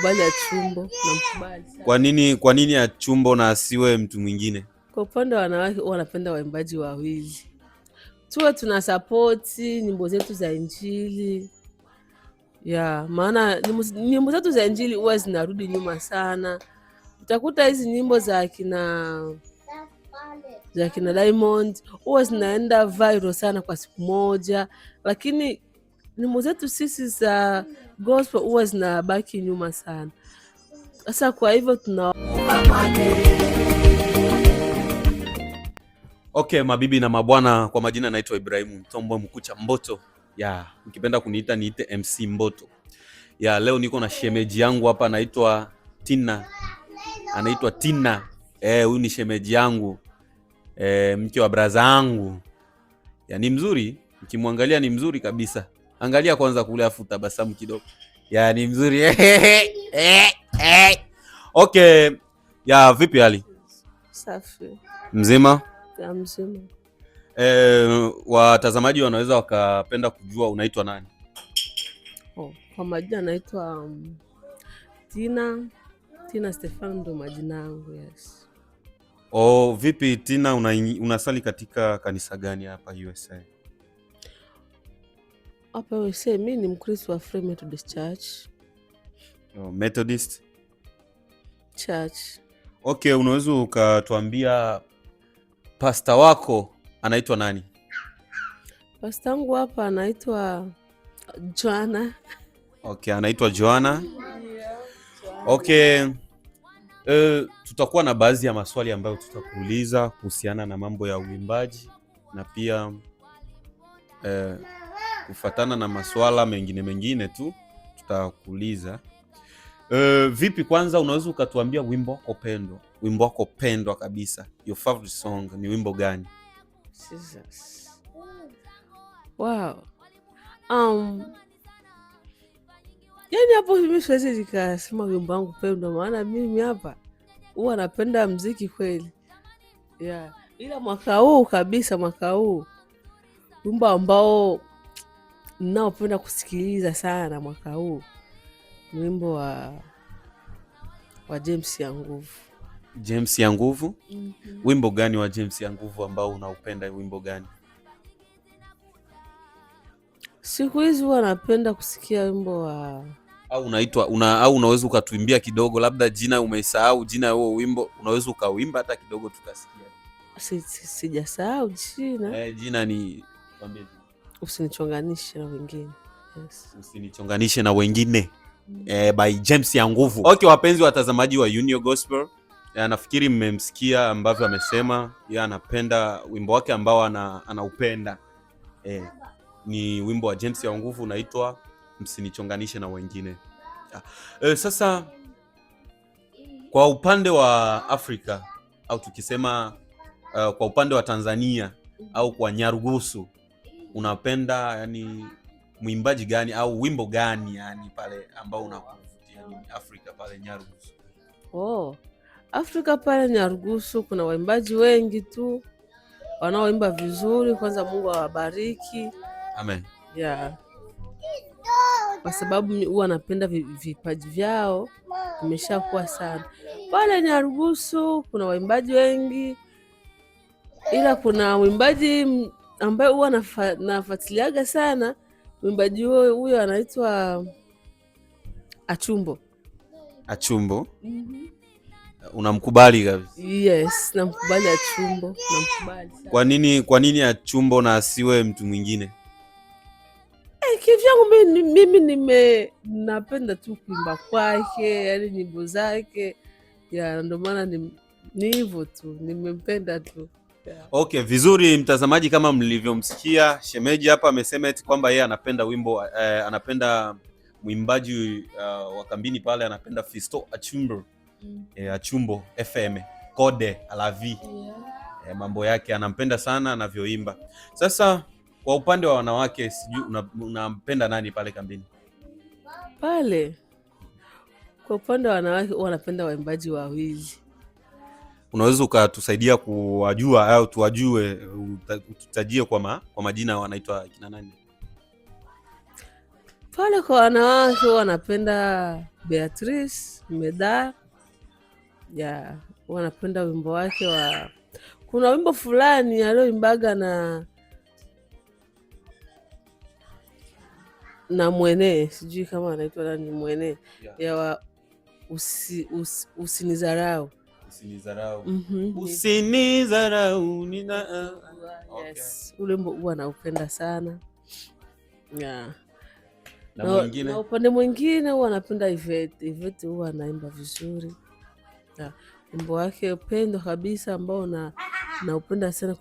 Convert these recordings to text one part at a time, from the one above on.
namkubali Achumbo, namkubali sana. Kwa nini Achumbo na asiwe mtu mwingine? Kwa upande wa wanawake wanapenda waimbaji wawili, tuwe tuna sapoti nyimbo zetu za Injili ya maana nyimbo zetu za Injili huwa zinarudi nyuma sana. Utakuta hizi nyimbo za kina Diamond huwa zinaenda viral sana kwa siku moja, lakini nyimbo zetu sisi za gospel huwa zinabaki nyuma sana. Sasa kwa hivyo tuna Okay, mabibi na mabwana, kwa majina naitwa Ibrahimu Mtombo Mkucha Mboto. Ukipenda kuniita niite MC Mboto. Leo niko na shemeji yangu hapa anaitwa Tina. Anaitwa Tina. Huyu ni shemeji yangu. Mke wa braza yangu. Ni mzuri, ukimwangalia ni mzuri kabisa. Angalia kwanza kule afu tabasamu kidogo. Ni mzuri. Okay. Vipi hali? Safi. Mzima? Mzima. Watazamaji wanaweza wakapenda kujua unaitwa nani? Kwa majina naitwa Tina Stefano, ndo majina yangu. Yes. Vipi Tina, unasali katika kanisa gani hapa USA? Hapa USA mimi ni Mkristo wa Free Methodist Church. Methodist Church. Okay, unaweza ukatuambia pasta wako anaitwa nani? Pasta wangu hapa anaitwa Joanna. Okay, anaitwa Joanna. Okay. Tutakuwa na baadhi ya maswali ambayo tutakuuliza kuhusiana na mambo ya uimbaji na pia kufatana na maswala mengine tu tutakuuliza. Vipi, kwanza unaweza ukatuambia wimbo wako pendwa kabisa, your favorite song ni wimbo gani? Jesus. Wow. Hapo mimi siwezi nikasema wimbo wangu pendwa, maana mimi hapa huwa napenda mziki kweli. Ila mwaka huu wimbo ambao ninaopenda kusikiliza sana mwaka huu ni wimbo wa James ya Nguvu. James ya Nguvu? Wimbo gani wa James ya Nguvu ambao unaupenda? Wimbo gani? Siku hizi huwa napenda kusikia wimbo au unaweza ukatuimbia kidogo, labda jina umesahau jina ya huo wimbo, unaweza ukauimba hata kidogo tukasikia. Sijasahau jina. Jina ni kwambie. Usinichonganishe na wengine. Yes. Usinichonganishe na wengine. By James ya Nguvu. Okay, wapenzi watazamaji wa Unio Gospel, nafikiri mmemsikia ambavyo amesema anapenda wimbo wake ambao anaupenda. Ni wimbo wa James ya Nguvu unaitwa Msinichonganishe na wengine. Sasa kwa upande wa Afrika au tukisema kwa upande wa Tanzania au kwa Nyarugusu, unapenda mwimbaji gani au wimbo gani pale ambao unakuvutia Afrika pale Nyarugusu? Afrika pale Nyarugusu kuna waimbaji wengi tu wanaoimba vizuri. Kwanza Mungu awabariki. Amen. Kwa sababu huwa napenda vipaji vyao, vimeshakuwa sana. Pale Nyarugusu kuna waimbaji wengi, ila kuna mwimbaji ambaye huwa nafuatiliaga sana. Mwimbaji huyo anaitwa Achumbo. Achumbo? Unamkubali kabisa? Yes, namkubali Achumbo, namkubali sana. Kwa nini Achumbo na asiwe mtu mwingine? Kivyangu mimi napenda tu kuimba kwake, nyimbo zake. Ndio maana ni hivyo tu, nimempenda tu. Okay, vizuri mtazamaji, kama mlivyomsikia shemeji hapa amesema eti kwamba yeye anapenda wimbo anapenda mwimbaji wa kambini pale, anapenda Fisto Achumbo. Achumbo FM Code Alavi. Mambo yake anampenda sana anavyoimba. Sasa kwa upande wa wanawake, sijui unampenda nani pale kambini? Pale kwa upande wa wanawake wanapenda waimbaji wawili. Unaweza ukatusaidia kuwajua au tuwajue, ututajie kwa majina wanaitwa kina nani? Pale kwa wanawake wanapenda Beatrice Meda. Ya, wanapenda wimbo wake wa, kuna wimbo fulani alioimbaga na Mwene, sijui kama anaitwa nani, Mwene, ya wa usinizarau. Usinizarau Yes, ule wimbo huwa naupenda sana. Yeah. Na upande mwingine huwa napenda Ivete huwa anaimba vizuri. Wimbo wake Upendo kabisa ambao naupenda sana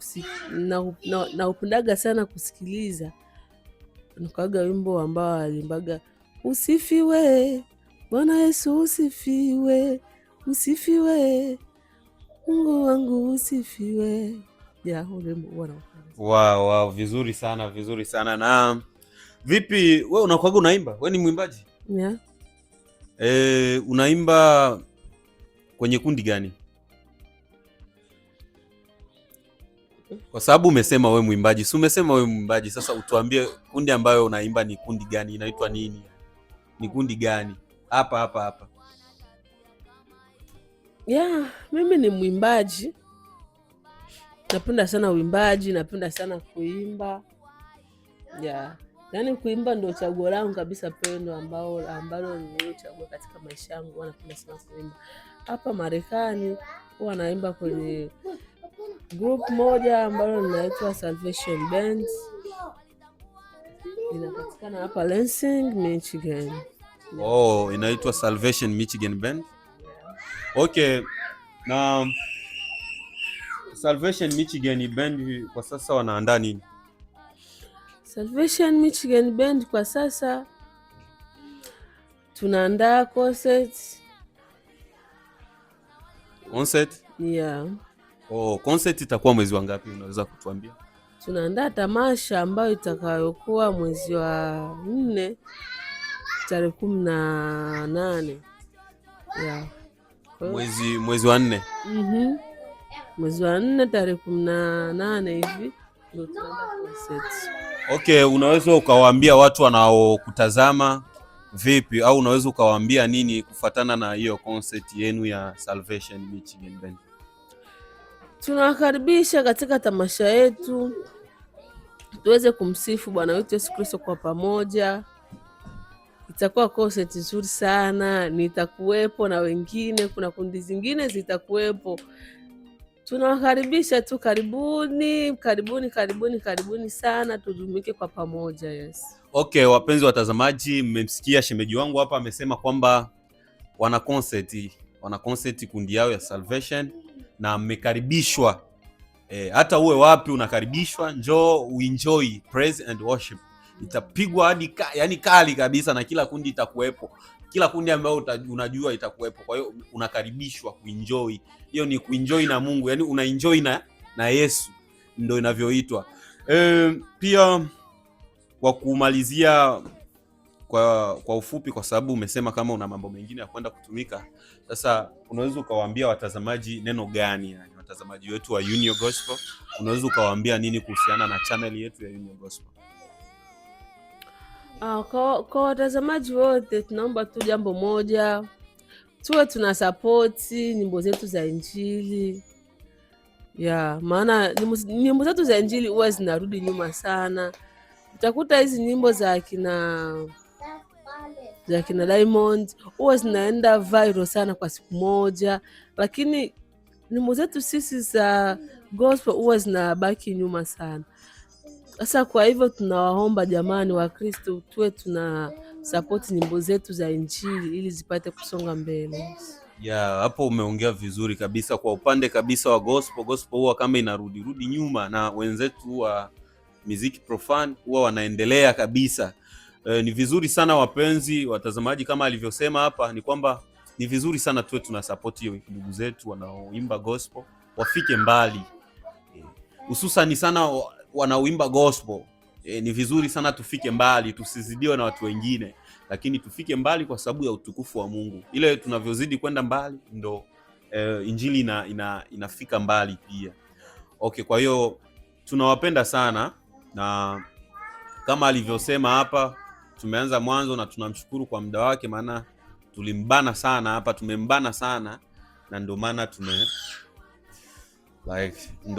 naupendaga sana kusikiliza, nikaga wimbo ambao alimbaga usifiwe Bwana Yesu, usifiwe, usifiwe Mungu wangu, usifiwe. Ya, ule wimbo huwa naupenda. Wow, vizuri sana, vizuri sana. Na vipi wewe unakuaga unaimba? Wewe ni mwimbaji? Yeah. Unaimba kwenye kundi gani? Kwa sababu umesema wewe mwimbaji. Si umesema wewe mwimbaji, sasa utuambie kundi ambayo unaimba ni kundi gani? Inaitwa nini? Ni kundi gani? Hapa. Yeah, mimi ni mwimbaji. Napenda sana uimbaji, napenda sana kuimba. Yeah. Yaani kuimba ndio chaguo langu kabisa pendo ambalo niliochagua katika maisha yangu. Napenda sana kuimba. Hapa Marekani huwa naimba kwenye group moja ambalo linaitwa Salvation Band. Inapatikana hapa Lansing, Michigan. Oh, inaitwa Salvation Michigan Band. Okay. Na Salvation Michigan Band kwa sasa wanaandaa nini? Salvation Michigan Band kwa sasa tunaandaa concert. Yeah. Oh, concert itakuwa mwezi wa ngapi, unaweza kutuambia? Tunaandaa tamasha ambayo itakayokuwa mwezi wa 4 tarehe 18. Yeah. Mwezi wa 4. Mwezi wa 4 tarehe 18 hivi ndio tunaandaa concert. Okay, unaweza ukawaambia watu wanaokutazama vipi, au unaweza ukawaambia nini kufatana na hiyo concert yenu ya Salvation Michigan Band? Tunawakaribisha katika tamasha yetu tuweze kumsifu Bwana wetu Yesu Kristo kwa pamoja. Itakuwa concert nzuri sana, nitakuwepo na wengine, kuna kundi zingine zitakuwepo. Tunawakaribisha tu, karibuni sana, tujumuike kwa pamoja. Yes. Okay, wapenzi watazamaji, mmemsikia shemeji wangu hapa amesema kwamba wana concert kundi yao ya Salvation na mmekaribishwa. Hata uwe wapi unakaribishwa, njoo uenjoy praise and worship. Itapigwa hadi yani kali kabisa, na kila kundi itakuwepo. Kila kundi ambayo unajua itakuwepo. Kwa hiyo unakaribishwa kuenjoy. Hiyo ni kuenjoy na Mungu, yani unaenjoy na Yesu, ndio inavyoitwa. Pia kwa kumalizia kwa ufupi, kwa sababu umesema kama una mambo mengine ya kwenda kutumika, sasa unaweza ukawaambia watazamaji neno gani, yani watazamaji wetu wa Union Gospel, unaweza ukawaambia nini kuhusiana na channel yetu ya Union Gospel? Kwa watazamaji wote tunaomba tu jambo moja, tuwe tuna support nyimbo zetu za Injili. Yeah, maana nyimbo zetu za Injili huwa zinarudi nyuma sana. Utakuta hizi nyimbo za kina Diamond huwa zinaenda viral sana kwa siku moja, lakini nyimbo zetu sisi za gospel huwa zinabaki nyuma sana. Sasa kwa hivyo tunawaomba jamani wa Kristo, tuwe tuna support nyimbo zetu za Injili ili zipate kusonga mbele. Yeah, hapo umeongea vizuri kabisa. Kwa upande kabisa wa gospel huwa kama inarudi nyuma, na wenzetu wa muziki profane huwa wanaendelea kabisa. Ni vizuri sana wapenzi watazamaji, kama alivyosema hapa, ni kwamba ni vizuri sana tuwe tuna support hiyo ndugu zetu wanaoimba gospel wafike mbali. Hususan sana wanaoimba gospel. Ni vizuri sana tufike mbali, tusizidiwe na watu wengine, lakini tufike mbali kwa sababu ya utukufu wa Mungu. Ile tunavyozidi kwenda mbali ndo injili inafika mbali pia. Okay, kwa hiyo tunawapenda sana, na kama alivyosema hapa tumeanza mwanzo, na tunamshukuru kwa muda wake, maana tulimbana sana hapa, tumembana sana, na ndio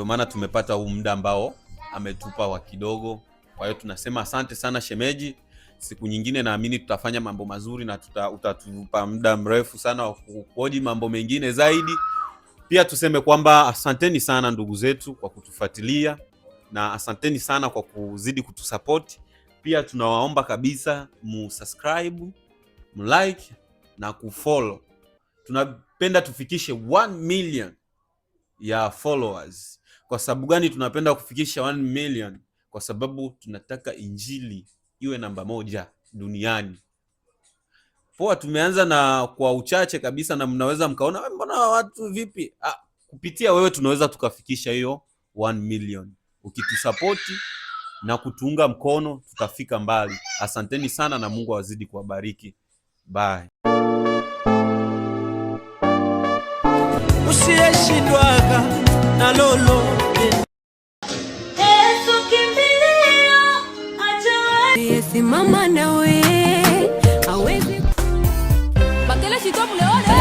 maana tumepata huu muda ambao ametupa wa kidogo. Kwa hiyo tunasema asante sana shemeji. Siku nyingine naamini tutafanya mambo mazuri na utatupa muda mrefu sana wa kuhoji mambo mengine zaidi. Pia tuseme kwamba asanteni sana ndugu zetu kwa kutufuatilia, na asanteni sana kwa kuzidi kutusupport. Pia tunawaomba kabisa musubscribe, mlike na kufollow. Tunapenda tufikishe 1 million ya followers. Kwa sababu gani tunapenda kufikisha 1 million? Kwa sababu tunataka injili iwe namba 1 duniani. Poa, tumeanza na kwa uchache kabisa, na mnaweza mkaona mbona watu vipi? Kupitia wewe tunaweza tukafikisha hiyo 1 million. Ukitusapoti na kutuunga mkono tutafika mbali. Asanteni sana na Mungu awazidi kuwabariki. Bye. Usiyeshindwaga na lolote. Yesu kimbilio, acha simama nawe. Hawezi. Bakela shito mleone.